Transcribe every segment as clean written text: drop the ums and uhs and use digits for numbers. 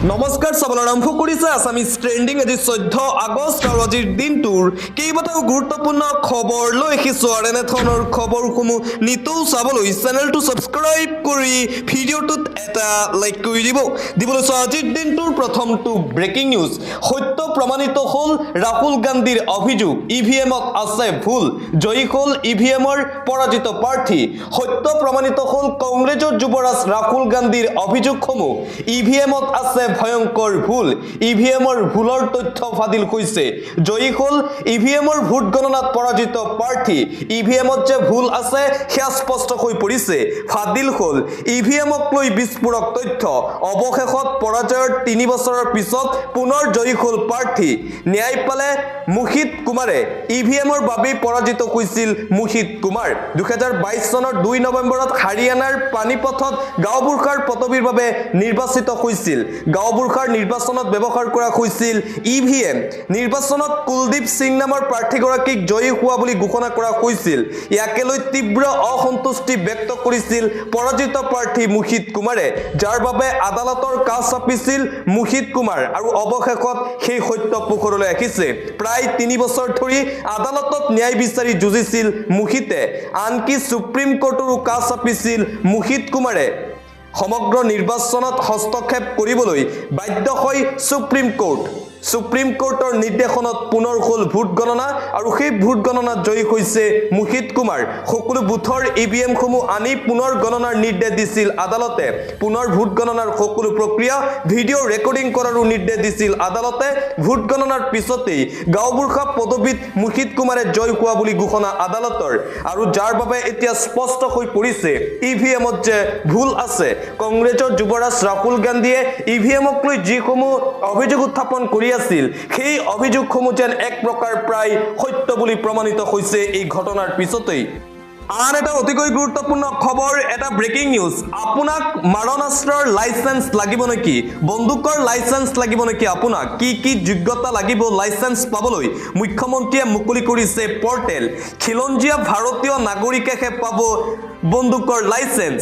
নমস্কাৰ চাবলৈ আৰম্ভ কৰিছে আছামিজ ট্ৰেন্ডিং আজি 14 আগষ্ট আৰু আজিৰ দিনটোৰ কেইবাটাও গুৰুত্বপূৰ্ণ খবৰ লৈ আহিছোঁ আৰু এনেধৰণৰ খবৰসমূহ নিতৌ চাবলৈ চেনেলটো ছাবস্ক্ৰাইব কৰি ভিডিঅ'টোত এটা লাইক কৰি দিবলৈ আজিৰ দিনটোৰ প্ৰথমটো ব্ৰেকিং নিউজ সত্য প্ৰমাণিত হ'ল ৰাহুল গান্ধীৰ অভিযোগ ইভিএমত আছে ভুল জয়ী হ'ল ইভিএমৰ পৰাজিত প্ৰাৰ্থী সত্য প্ৰমাণিত হ'ল কংগ্ৰেছৰ যুৱৰাজ ৰাহুল গান্ধীৰ অভিযোগসমূহ ইভিএমত আছে ভয়ংকৰ ভুল ইভিএমৰ ভুলৰ তথ্য ফাদিল হৈছে জয়ী হ'ল ইভিএমৰ ভোট গণনাত পৰাজিত প্ৰাৰ্থী ইভিএমত যে ভুল আছে সেয়া স্পষ্ট হৈ পৰিছে ফাদিল হ'ল ইভিএমক লৈ বিস্ফোৰক তথ্য অৱশেষত পৰাজয়ৰ 3 বছৰৰ পিছত পুনৰ জয়ী হ'ল প্ৰাৰ্থী ন্যায় পালে মুহিত কুমাৰে ইভিএমৰ বাবে পৰাজিত হৈছিল মুহিত কুমাৰ 2022 চনৰ 2 নৱেম্বৰত হাৰিয়ানাৰ পানীপথত গাঁওবুঢ়াৰ পদবীৰ বাবে নিৰ্বাচিত হৈছিল গাঁওবুঢ়াৰ নিৰ্বাচনত ব্যৱহাৰ কৰা হৈছিল ইভিএম নিৰ্বাচনত কুলদীপ সিং নামৰ প্ৰাৰ্থীগৰাকীক জয়ী হোৱা বুলি ঘোষণা কৰা হৈছিল ইয়াকে লৈ তীব্ৰ অসন্তুষ্টি ব্যক্ত কৰিছিল পৰাজিত প্ৰাৰ্থী মুহিত কুমাৰে যাৰ বাবে আদালতৰ কাষ চাপিছিল মুহিত কুমাৰ আৰু অৱশেষত সেই সত্য পোহৰলৈ আহিছে প্ৰায় 3 বছৰ ধৰি আদালতত ন্যায় বিচাৰি যুঁজিছিল মুহিতে আনকি সুপ্ৰিম কোৰ্টৰো কাষ চাপিছিল মুহিত কুমাৰে সমগ্ৰ নিৰ্বাচনত হস্তক্ষেপ কৰিবলৈ বাধ্য হৈ সুপ্ৰিম কোৰ্টৰ নিৰ্দেশনত পুনৰ হ'ল ভোট গণনা আৰু সেই ভোট গণনাত জয়ী হৈছে মুহিত কুমাৰ সকলো বুথৰ ইভিএম সমূহ আনি পুনৰ গণনাৰ নিৰ্দেশ দিছিল আদালতে পুনৰ ভোট গণনাৰ সকলো প্ৰক্ৰিয়া ভিডিঅ ৰেকৰ্ডিং কৰাৰো নিৰ্দেশ দিছিল আদালতে ভোট গণনাৰ পিছতেই গাঁওবুঢ়া পদবীত মুহিত কুমাৰে জয় হোৱা বুলি ঘোষণা আদালতৰ আৰু যাৰ বাবে এতিয়া স্পষ্ট হৈ পৰিছে ইভিএমত যে ভুল আছে কংগ্ৰেছৰ যুৱৰাজ ৰাহুল গান্ধীয়ে ইভিএমক লৈ যিসমূহ অভিযোগ উত্থাপন কৰি আছিল সেই অভিযোগসমূহ যেন এক প্ৰকাৰ প্ৰায় সত্য বুলি প্ৰমাণিত হৈছে এই ঘটনাৰ পিছতেই আন এটা অতিকৈ গুৰুত্বপূৰ্ণ খবৰ এটা ব্ৰেকিং নিউজ আপোনাক মাৰণাস্ত্ৰৰ লাইসেন্স লাগিব নেকি বন্দুকৰ লাইসেন্স লাগিব নেকি আপোনাক কি যোগ্যতা লাগিব লাইসেন্স পাবলৈ মুখ্যমন্ত্ৰীয়ে মুকলি কৰিছে পৰ্টেল খিলঞ্জীয়া ভাৰতীয় নাগৰিকেহে পাব বন্দুকৰ লাইসেন্স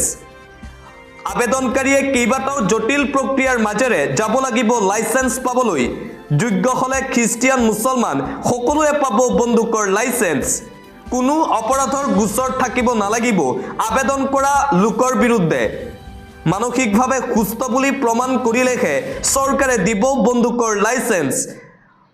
আবেদনকাৰীয়ে কেইবাটাও জটিল প্ৰক্ৰিয়াৰ মাজেৰে যাব লাগিব লাইসেন্স পাবলৈ যোগ্য হলে খ্ৰীষ্টিয়ান মুছলমান সকলোৱে পাব বন্দুকৰ লাইসেন্স কোনো অপৰাধৰ গোচৰ থাকিব নালাগিব আবেদন কৰা লোকৰ বিৰুদ্ধে মানসিকভাৱে সুস্থ বুলি প্ৰমাণ কৰিলেহে চৰকাৰে দিব বন্দুকৰ লাইসেন্স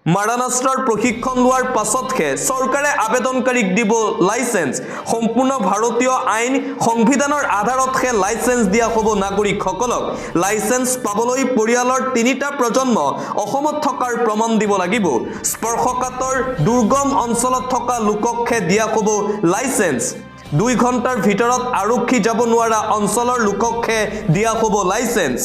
মাৰণাস্ত্ৰৰ প্ৰশিক্ষণ লোৱাৰ পাছতহে চৰকাৰে আবেদনকাৰীক দিব লাইসেন্স সম্পূৰ্ণ ভাৰতীয় আইন সংবিধানৰ আধাৰতহে লাইসেন্স দিয়া হ'ব নাগৰিকসকলক লাইসেন্স পাবলৈ পৰিয়ালৰ 3টা প্ৰজন্ম অসমত থকাৰ প্ৰমাণ দিব লাগিব স্পৰ্শকাতৰ দুৰ্গম অঞ্চলত থকা লোককহে দিয়া হ'ব লাইসেন্স 2 ঘণ্টাৰ ভিতৰত আৰক্ষী যাব নোৱাৰা অঞ্চলৰ লোককহে দিয়া হ'ব লাইসেন্স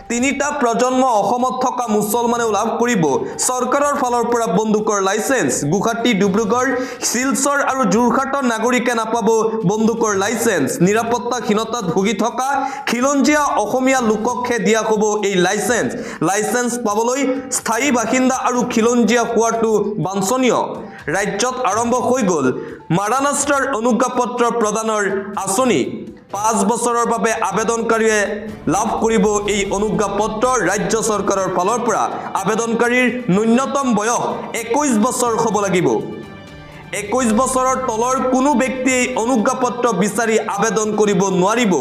3টা প্ৰজন্ম অসমত থকা মুছলমানেও লাভ কৰিব চৰকাৰৰ ফালৰ পৰা বন্দুকৰ লাইসেন্স গুৱাহাটী ডিব্ৰুগড় শিলচৰ আৰু যোৰহাটৰ নাগৰিকে নাপাব বন্দুকৰ লাইসেন্স নিৰাপত্তাহীনতাত ভুগি থকা খিলঞ্জীয়া অসমীয়া লোককহে দিয়া হ'ব এই লাইসেন্স পাবলৈ স্থায়ী বাসিন্দা আৰু খিলঞ্জীয়া হোৱাটো বাঞ্ছনীয় ৰাজ্যত আৰম্ভ হৈ গ'ল মাৰণাস্ত্ৰৰ অনুজ্ঞাপত্ৰ প্ৰদানৰ আঁচনি 5 বছৰৰ বাবে আবেদনকাৰীয়ে লাভ কৰিব এই অনুজ্ঞাপত্ৰ ৰাজ্য চৰকাৰৰ ফালৰ পৰা আবেদনকাৰীৰ ন্যূনতম বয়স 21 বছৰ হ'ব লাগিব 21 বছৰৰ তলৰ কোনো ব্যক্তিয়ে অনুজ্ঞাপত্ৰ বিচাৰি আবেদন কৰিব নোৱাৰিব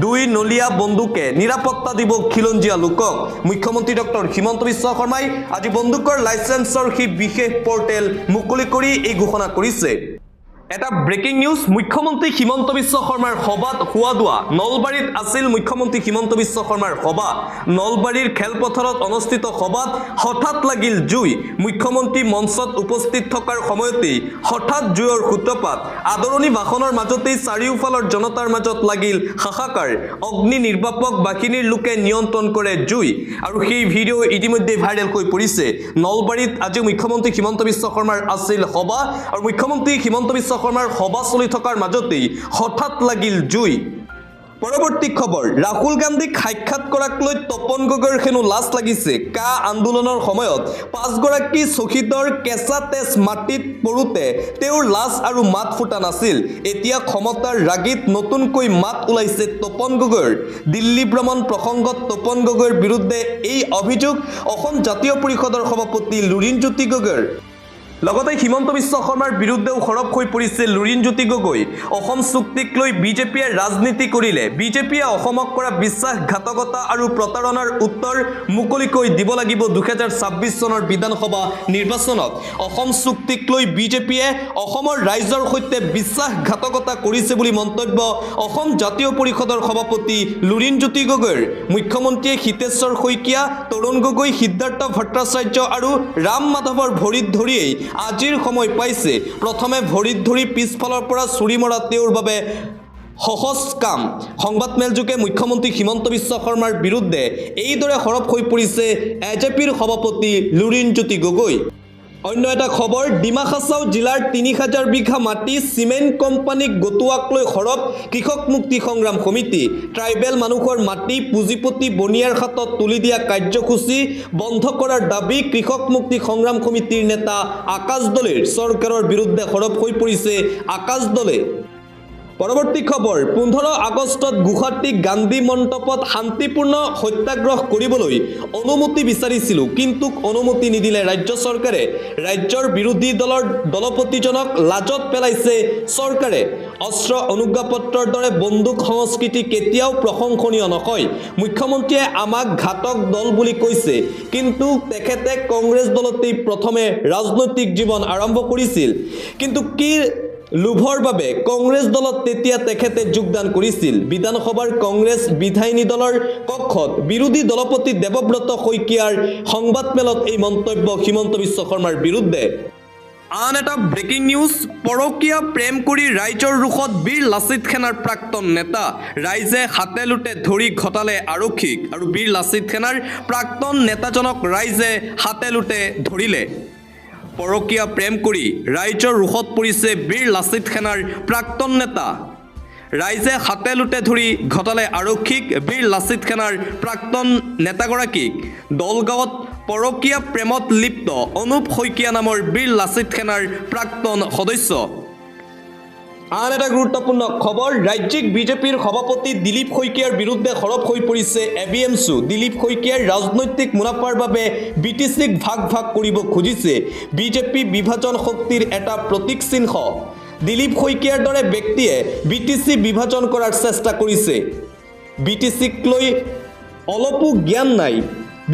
2 নলীয়া বন্দুকে নিৰাপত্তা দিব খিলঞ্জীয়া লোকক মুখ্যমন্ত্ৰী ডক্টৰ হিমন্ত বিশ্ব শৰ্মাই আজি বন্দুকৰ লাইসেন্সৰ সেই বিশেষ পৰ্টেল মুকলি কৰি এই ঘোষণা কৰিছে এটা ব্ৰেকিং নিউজ মুখ্যমন্ত্ৰী হিমন্ত বিশ্ব শৰ্মাৰ সভাত হুৱাদুৱা নলবাৰীত আছিল মুখ্যমন্ত্ৰী হিমন্ত বিশ্ব শৰ্মাৰ সভা নলবাৰীৰ খেলপথাৰত অনুষ্ঠিত সভাত হঠাৎ লাগিল জুই মুখ্যমন্ত্ৰী মঞ্চত উপস্থিত থকাৰ সময়তেই হঠাৎ জুইৰ সূত্ৰপাত আদৰণি ভাষণৰ মাজতেই চাৰিওফালৰ জনতাৰ মাজত লাগিল হাহাকাৰ অগ্নি নিৰ্বাপক বাহিনীৰ লোকে নিয়ন্ত্ৰণ কৰে জুই আৰু সেই ভিডিঅ' ইতিমধ্যে ভাইৰেল হৈ পৰিছে নলবাৰীত আজি মুখ্যমন্ত্ৰী হিমন্ত বিশ্ব শৰ্মাৰ আছিল সভা আৰু মুখ্যমন্ত্ৰী হিমন্ত বিশ্ব শৰ্মাৰ সভা চলি থকাৰ মাজতেই হঠাৎ লাগিল জুই পৰৱৰ্তী খবৰ ৰাহুল গান্ধীক সাক্ষাৎ কৰাক লৈ তপন গগৈৰ হেনো লাজ লাগিছে কা আন্দোলনৰ সময়ত 5 গৰাকী শ্বহীদৰ কেঁচা তেজ মাটিত পৰোতে তেওঁৰ লাজ আৰু মাত ফুটা নাছিল এতিয়া ক্ষমতাৰ ৰাগিত নতুনকৈ মাত ওলাইছে তপন গগৈৰ দিল্লী ভ্ৰমণ প্ৰসংগত তপন গগৈৰ বিৰুদ্ধে এই অভিযোগ অসম জাতীয় পৰিষদৰ সভাপতি লুৰিণজ্যোতি গগৈৰ লগতে হিমন্ত বিশ্ব শৰ্মাৰ বিৰুদ্ধেও খৰব হৈ পৰিছে লুৰিণজ্যোতি গগৈ অসম চুক্তিক লৈ বিজেপিয়ে ৰাজনীতি কৰিলে বিজেপিয়ে অসমক কৰা বিশ্বাসঘাতকতা আৰু প্ৰতাৰণাৰ উত্তৰ মুকলিকৈ দিব লাগিব 2026 চনৰ বিধানসভা নিৰ্বাচনত অসম চুক্তিক লৈ বিজেপিয়ে অসমৰ ৰাইজৰ সৈতে বিশ্বাসঘাতকতা কৰিছে বুলি মন্তব্য অসম জাতীয় পৰিষদৰ সভাপতি লুৰিণজ্যোতি গগৈৰ মুখ্যমন্ত্ৰীয়ে হিতেশ্বৰ শইকীয়া তৰুণ গগৈ সিদ্ধাৰ্থ ভট্টাচাৰ্য আৰু ৰাম মাধৱৰ ভৰিত ধৰিয়েই আজিৰ সময় পাইছে প্ৰথমে ভৰিত ধৰি পিছফালৰ পৰা চুৰি মৰা তেওঁৰ বাবে সহজ কাম সংবাদ মেলযোগে মুখ্যমন্ত্ৰী হিমন্ত বিশ্ব শৰ্মাৰ বিৰুদ্ধে এইদৰে সৰব হৈ পৰিছে এজেপিৰ সভাপতি লুৰিণজ্যোতি গগৈ অন্য এটা খবৰ ডিমা হাছাও জিলাৰ 3000 বিঘা মাটি সিমেন্ট কোম্পানীক গতুৱাক লৈ খৰব কৃষক মুক্তি সংগ্ৰাম সমিতি ট্ৰাইবেল মানুহৰ মাটি পুঁজিপতি বনিয়াৰ হাতত তুলি দিয়া কাৰ্যসূচী বন্ধ কৰাৰ দাবী কৃষক মুক্তি সংগ্ৰাম সমিতিৰ নেতা আকাশ দলেৰ চৰকাৰৰ বিৰুদ্ধে খৰব হৈ পৰিছে আকাশ দলে পৰৱৰ্তী খবৰ 15 আগষ্টত গুৱাহাটী গান্ধী মণ্ডপত শান্তিপূৰ্ণ সত্যাগ্ৰহ কৰিবলৈ অনুমতি বিচাৰিছিল কিন্তু অনুমতি নিদিলে ৰাজ্য চৰকাৰে ৰাজ্যৰ বিৰোধী দলৰ দলপতিজনক লাজত পেলাইছে চৰকাৰে অস্ত্ৰ অনুজ্ঞাপত্ৰৰ দৰে বন্দুক সংস্কৃতি কেতিয়াও প্ৰশংসনীয় নহয় মুখ্যমন্ত্ৰীয়ে আমাক ঘাতক দল বুলি কৈছে কিন্তু তেখেতে কংগ্ৰেছ দলতেই প্ৰথমে ৰাজনৈতিক জীৱন আৰম্ভ কৰিছিল কিন্তু কি লোভৰ বাবে কংগ্ৰেছ দলত তেতিয়া তেখেতে যোগদান কৰিছিল বিধানসভাৰ কংগ্ৰেছ বিধায়িনী দলৰ কক্ষত বিৰোধী দলপতি দেৱব্ৰত শইকীয়াৰ সংবাদমেলত এই মন্তব্য হিমন্ত বিশ্ব শৰ্মাৰ বিৰুদ্ধে আন এটা ব্ৰেকিং নিউজ পৰকীয়া প্ৰেম কৰি ৰাইজৰ ৰুখত বীৰ লাচিত সেনাৰ প্ৰাক্তন নেতা ৰাইজে হাতে লুটে ধৰি ঘটালে আৰক্ষীক আৰু বীৰ লাচিত সেনাৰ প্ৰাক্তন নেতাজনক ৰাইজে হাতে লুটে ধৰিলে পৰকীয়া প্ৰেম কৰি ৰাইজৰ ৰুখত পৰিছে বীৰ লাচিত সেনাৰ প্ৰাক্তন নেতা ৰাইজে হাতে লুটে ধৰি ঘটালে আৰক্ষীক বীৰ লাচিত সেনাৰ প্ৰাক্তন নেতাগৰাকীক দলগাঁৱত পৰকীয়া প্ৰেমত লিপ্ত অনুপ শইকীয়া নামৰ বীৰ লাচিত সেনাৰ প্ৰাক্তন সদস্য আন এটা গুৰুত্বপূৰ্ণ খবৰ ৰাজ্যিক বিজেপিৰ সভাপতি দিলীপ শইকীয়াৰ বিৰুদ্ধে খৰব হৈ পৰিছে এবিএমছু দিলীপ শইকীয়াৰ ৰাজনৈতিক মুনাফাৰ বাবে বিটিচিক ভাগ ভাগ কৰিব খুজিছে বিজেপি বিভাজন শক্তিৰ এটা প্ৰতীক চিহ্ন দিলীপ শইকীয়াৰ দৰে ব্যক্তিয়ে বিটিচি বিভাজন কৰাৰ চেষ্টা কৰিছে বিটিচিক লৈ অলপো জ্ঞান নাই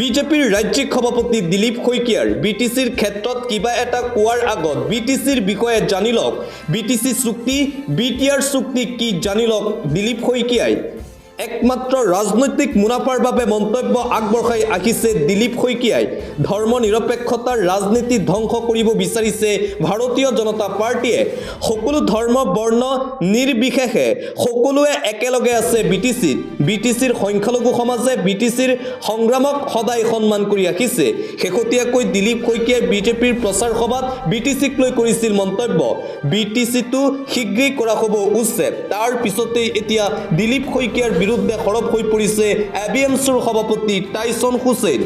বিজেপিৰ ৰাজ্যিক সভাপতি দিলীপ শইকীয়াৰ বিটিচিৰ ক্ষেত্ৰত কিবা এটা কোৱাৰ আগত বিটিচিৰ বিষয়ে জানি লওক বিটিচি চুক্তি বিটিআৰ চুক্তি কি জানি লওক দিলীপ শইকীয়াই একমাত্ৰ ৰাজনৈতিক মুনাফাৰ বাবে মন্তব্য আগবঢ়াই আহিছে দিলীপ শইকীয়াই ধৰ্ম নিৰপেক্ষতাৰ ৰাজনীতি ধ্বংস কৰিব বিচাৰিছে ভাৰতীয় জনতা পাৰ্টিয়ে সকলো ধৰ্ম বৰ্ণ নিৰ্বিশেষে সকলোৱে একেলগে আছে বিটিচিৰ সংখ্যালঘু সমাজে বিটিচিৰ সংগ্ৰামক সদায় সন্মান কৰি আহিছে শেহতীয়াকৈ দিলীপ শইকীয়াই বিজেপিৰ প্ৰচাৰ সভাত বিটিচিক লৈ কৰিছিল মন্তব্য বিটিচিটো শীঘ্ৰেই কৰা হ'ব উচ্ছেদ তাৰ পিছতেই এতিয়া দিলীপ শইকীয়াৰ বিৰুদ্ধে খৰব হৈ পৰিছে এবিএমছুৰ সভাপতি টাইছন হুছেইন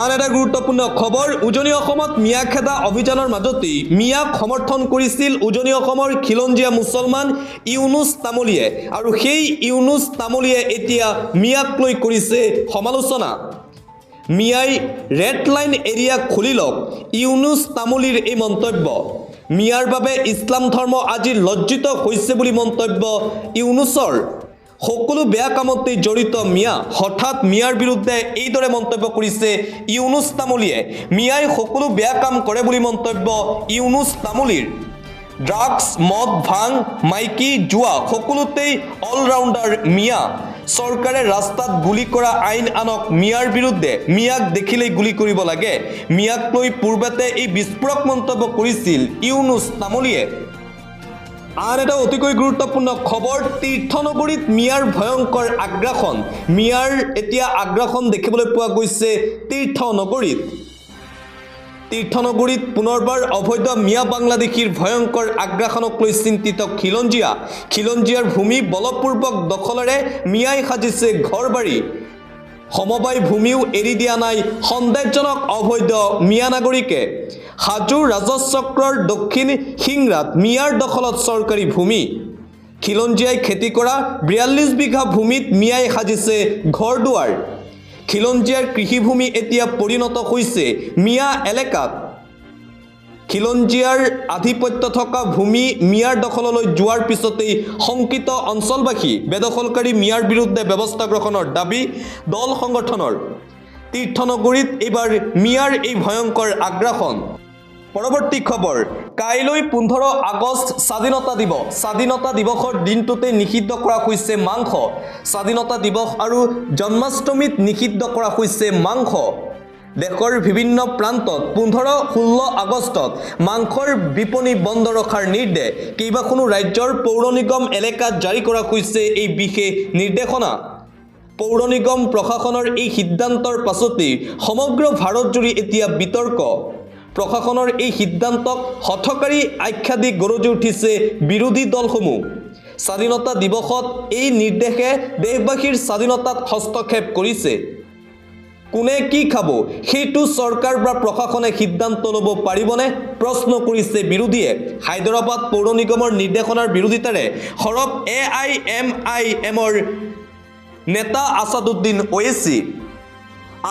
আন এটা গুৰুত্বপূৰ্ণ খবৰ উজনি অসমত মিয়াখেদা অভিযানৰ মাজতেই মিয়াক সমৰ্থন কৰিছিল উজনি অসমৰ খিলঞ্জীয়া মুছলমান ইউনুছ তামুলীয়ে আৰু সেই ইউনুছ তামুলীয়ে এতিয়া মিয়াক লৈ কৰিছে সমালোচনা মিয়াই ৰেড লাইন এৰিয়া খুলি লওক ইউনুছ তামুলীৰ এই মন্তব্য মিয়াৰ বাবে ইছলাম ধৰ্ম আজি লজ্জিত হৈছে বুলি মন্তব্য ইউনুছৰ সকলো বেয়া কামতে জড়িত মিয়া হঠাৎ মিয়াৰ বিৰুদ্ধে এইদৰে মন্তব্য কৰিছে ইউনুছ তামুলীয়ে মিয়াই সকলো বেয়া কাম কৰে বুলি মন্তব্য ইউনুছ তামুলীৰ ড্ৰাগছ মদ ভাং মাইকী জুৱা সকলোতেই অলৰাউণ্ডাৰ মিয়া চৰকাৰে ৰাস্তাত গুলি কৰা আইন আনক মিয়াৰ বিৰুদ্ধে মিয়াক দেখিলেই গুলি কৰিব লাগে মিয়াক লৈ পূৰ্বতে এই বিস্ফোৰক মন্তব্য কৰিছিল ইউনুছ তামুলীয়ে আন এটা অতিকৈ গুৰুত্বপূৰ্ণ খবৰ তীৰ্থনগৰীত মিয়াৰ ভয়ংকৰ আগ্ৰাসন মিয়াৰ এতিয়া আগ্ৰাসন দেখিবলৈ পোৱা গৈছে তীৰ্থনগৰীত তীৰ্থনগৰীত পুনৰবাৰ অবৈধ মিয়া বাংলাদেশীৰ ভয়ংকৰ আগ্ৰাসনক লৈ চিন্তিত খিলঞ্জীয়াৰ ভূমি বলপূৰ্বক দখলেৰে মিয়াই সাজিছে ঘৰবাৰী সমবায় ভূমিও এৰি দিয়া নাই সন্দেহজনক অবৈধ মিয়া নাগৰিকে হাজোৰ ৰাজচক্ৰৰ দক্ষিণ সিংৰাত মিয়াৰ দখলত চৰকাৰী ভূমি খিলঞ্জীয়াই খেতি কৰা ৪২ বিঘা ভূমিত মিয়াই সাজিছে ঘৰ দুৱাৰ খিলঞ্জীয়াৰ কৃষিভূমি এতিয়া পৰিণত হৈছে মিয়া এলেকাত খিলঞ্জীয়াৰ আধিপত্য থকা ভূমি মিয়াৰ দখললৈ যোৱাৰ পিছতেই শংকিত অঞ্চলবাসী বেদখলকাৰী মিয়াৰ বিৰুদ্ধে ব্যৱস্থা গ্ৰহণৰ দাবী দল সংগঠনৰ তীৰ্থনগৰীত এইবাৰ মিয়াৰ এই ভয়ংকৰ আগ্ৰাসন পৰৱৰ্তী খবৰ কাইলৈ 15 আগষ্ট স্বাধীনতা দিৱসৰ দিনটোতে নিষিদ্ধ কৰা হৈছে মাংস স্বাধীনতা দিৱস আৰু জন্মাষ্টমীত নিষিদ্ধ কৰা হৈছে মাংস দেশৰ বিভিন্ন প্ৰান্তত 15-16 আগষ্টত মাংসৰ বিপণী বন্ধ ৰখাৰ নিৰ্দেশ কেইবাখনো ৰাজ্যৰ পৌৰ নিগম এলেকাত জাৰি কৰা হৈছে এই বিশেষ নিৰ্দেশনা পৌৰ নিগম প্ৰশাসনৰ এই সিদ্ধান্তৰ পাছতেই সমগ্ৰ ভাৰতজুৰি এতিয়া বিতৰ্ক প্ৰশাসনৰ এই সিদ্ধান্তক হঠকাৰী আখ্যা দি গৰজি উঠিছে বিৰোধী দলসমূহ স্বাধীনতা দিৱসত এই নিৰ্দেশে দেশবাসীৰ স্বাধীনতাত হস্তক্ষেপ কৰিছে কোনে কি খাব সেইটো চৰকাৰ বা প্ৰশাসনে সিদ্ধান্ত ল'ব পাৰিবনে প্ৰশ্ন কৰিছে বিৰোধীয়ে হায়দৰাবাদ পৌৰ নিগমৰ নিৰ্দেশনাৰ বিৰোধিতাৰে সৰব AIMIMৰ নেতা আসাদুদ্দিন ওৱেইচি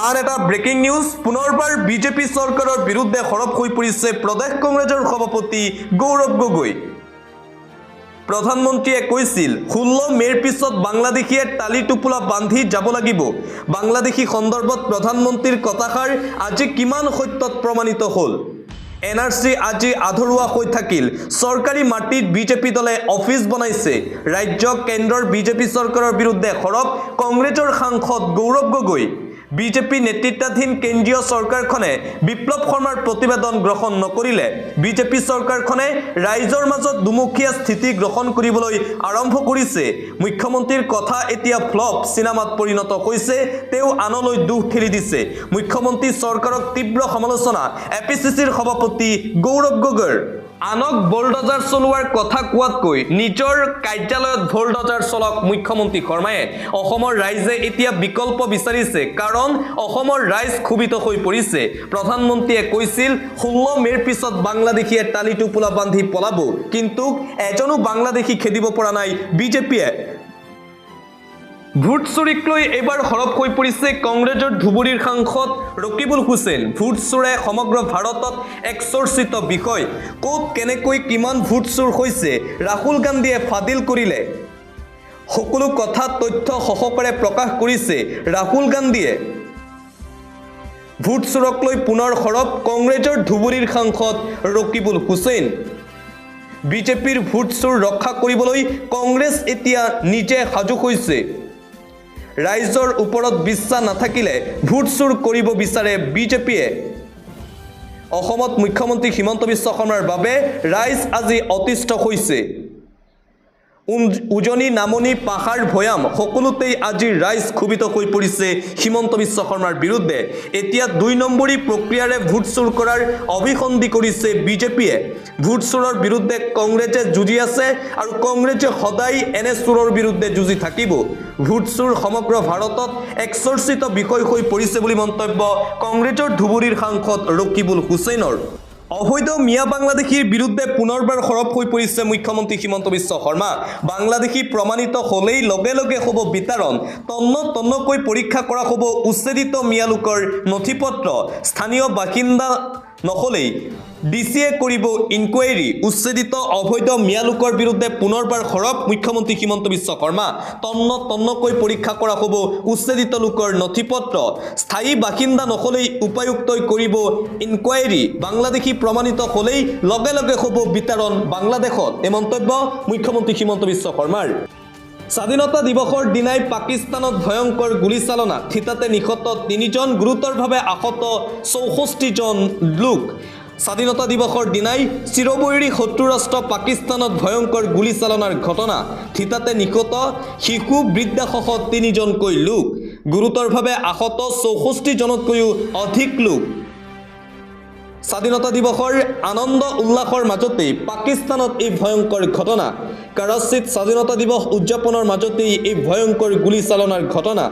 আন এটা ব্ৰেকিং নিউজ পুনৰবাৰ বিজেপি চৰকাৰৰ বিৰুদ্ধে সৰব হৈ পৰিছে প্ৰদেশ কংগ্ৰেছৰ সভাপতি গৌৰৱ গগৈ প্ৰধানমন্ত্ৰীয়ে কৈছিল 16 মেৰ পিছত বাংলাদেশীয়ে টালি টোপোলা বান্ধি যাব লাগিব বাংলাদেশী সন্দৰ্ভত প্ৰধানমন্ত্ৰীৰ কথাষাৰ আজি কিমান সত্যত প্ৰমাণিত হ'ল NRC আজি আধৰুৱা হৈ থাকিল চৰকাৰী মাটিত বিজেপি দলে অফিচ বনাইছে ৰাজ্য কেন্দ্ৰৰ বিজেপি চৰকাৰৰ বিৰুদ্ধে সৰব কংগ্ৰেছৰ সাংসদ গৌৰৱ গগৈ বিজেপি নেতৃত্বাধীন কেন্দ্ৰীয় চৰকাৰখনে বিপ্লৱ শৰ্মাৰ প্ৰতিবেদন গ্ৰহণ নকৰিলে বিজেপি চৰকাৰখনে ৰাইজৰ মাজত দুমুখীয়া স্থিতি গ্ৰহণ কৰিবলৈ আৰম্ভ কৰিছে মুখ্যমন্ত্ৰীৰ কথা এতিয়া ফ্লপ চিনেমাত পৰিণত হৈছে তেওঁ আনলৈ দুখ ঠেলি দিছে মুখ্যমন্ত্ৰী চৰকাৰক তীব্ৰ সমালোচনা এপিচিচিৰ সভাপতি গৌৰৱ গগৈৰ আনক বোলডজাৰ চলোৱাৰ কথা কোৱাতকৈ নিজৰ কাৰ্যালয়ত বোলডজাৰ চলক মুখ্যমন্ত্ৰী শৰ্মায়ে অসমৰ ৰাইজে এতিয়া বিকল্প বিচাৰিছে কাৰণ অসমৰ ৰাইজ ক্ষোভিত হৈ পৰিছে প্ৰধানমন্ত্ৰীয়ে কৈছিল 16 মেৰ পিছত বাংলাদেশীয়ে টালি টোপোলা বান্ধি পলাব কিন্তু এজনো বাংলাদেশী খেদিব পৰা নাই বিজেপিয়ে ভোট চুৰিক লৈ এবাৰ হৰপ হৈ পৰিছে কংগ্ৰেছৰ ধুবুৰীৰ সাংসদ ৰকিবুল হুছেইন ভোট চুৰে সমগ্ৰ ভাৰতত এক চৰ্চিত বিষয় ক'ত কেনেকৈ কিমান ভোট চুৰ হৈছে ৰাহুল গান্ধীয়ে ফাদিল কৰিলে সকলো কথা তথ্য সহকাৰে প্ৰকাশ কৰিছে ৰাহুল গান্ধীয়ে ভোট চুৰক লৈ পুনৰ হৰপ কংগ্ৰেছৰ ধুবুৰীৰ সাংসদ ৰকিবুল হুছেইন বিজেপিৰ ভোট চুৰ ৰক্ষা কৰিবলৈ কংগ্ৰেছ এতিয়া নিজে সাজু হৈছে ৰাইজৰ ওপৰত বিশ্বাস নাথাকিলে ভোট চুৰ কৰিব বিচাৰে বিজেপিয়ে অসমত মুখ্যমন্ত্ৰী হিমন্ত বিশ্ব শৰ্মাৰ বাবে ৰাইজ আজি অতিষ্ঠ হৈছে উজনি নামনি পাহাৰ ভৈয়াম সকলোতেই আজি ৰাইজ ক্ষোভিত হৈ পৰিছে হিমন্ত বিশ্ব শৰ্মাৰ বিৰুদ্ধে এতিয়া 2 নম্বৰী প্ৰক্ৰিয়াৰে ভোট চুৰ কৰাৰ অভিসন্ধি কৰিছে বিজেপিয়ে ভোট চুৰৰ বিৰুদ্ধে কংগ্ৰেছে যুঁজি আছে আৰু কংগ্ৰেছে সদায় এনে চুৰৰ বিৰুদ্ধে যুঁজি থাকিব ভোট চুৰ সমগ্ৰ ভাৰতত এক চৰ্চিত বিষয় হৈ পৰিছে বুলি মন্তব্য কংগ্ৰেছৰ ধুবুৰীৰ সাংসদ ৰকিবুল হুছেইনৰ অবৈধ মিয়া বাংলাদেশীৰ বিৰুদ্ধে পুনৰবাৰ সৰব হৈ পৰিছে মুখ্যমন্ত্ৰী হিমন্ত বিশ্ব শৰ্মা বাংলাদেশী প্ৰমাণিত হলেই লগে লগে হ'ব বিতৰণ তন্নকৈ পৰীক্ষা কৰা হ'ব উচ্ছেদিত মিয়া লোকৰ নথিপত্ৰ স্থানীয় বাসিন্দা নহলেই ডিসিয়ে কৰিব ইনকুৱাৰী উচ্ছেদিত অবৈধ মিয়া লোকৰ বিৰুদ্ধে পুনৰবাৰ সৰব মুখ্যমন্ত্ৰী হিমন্ত বিশ্ব শৰ্মা তন্নকৈ পৰীক্ষা কৰা হ'ব উচ্ছেদিত লোকৰ নথিপত্ৰ স্থায়ী বাসিন্দা নহলেই উপায়ুক্তই কৰিব ইনকুৱাৰী বাংলাদেশী প্ৰমাণিত হলেই লগে লগে হ'ব বিতৰণ বাংলাদেশত এই মন্তব্য মুখ্যমন্ত্ৰী হিমন্ত বিশ্ব শৰ্মাৰ স্বাধীনতা দিৱসৰ দিনাই পাকিস্তানত ভয়ংকৰ গুলীচালনা থিতাতে নিহত 3 জন গুৰুতৰভাৱে আহত 64 জন লোক স্বাধীনতা দিৱসৰ দিনাই চিৰবৈৰী শত্ৰু ৰাষ্ট্ৰ পাকিস্তানত ভয়ংকৰ গুলীচালনাৰ ঘটনা থিতাতে নিহত শিশু বৃদ্ধাসহ 3 জনকৈ লোক গুৰুতৰভাৱে আহত 64 জনতকৈও অধিক লোক স্বাধীনতা দিৱসৰ আনন্দ উল্লাসৰ মাজতেই পাকিস্তানত এই ভয়ংকৰ ঘটনা কৰাচিত স্বাধীনতা দিৱস উদযাপনৰ মাজতেই এই ভয়ংকৰ গুলীচালনাৰ ঘটনা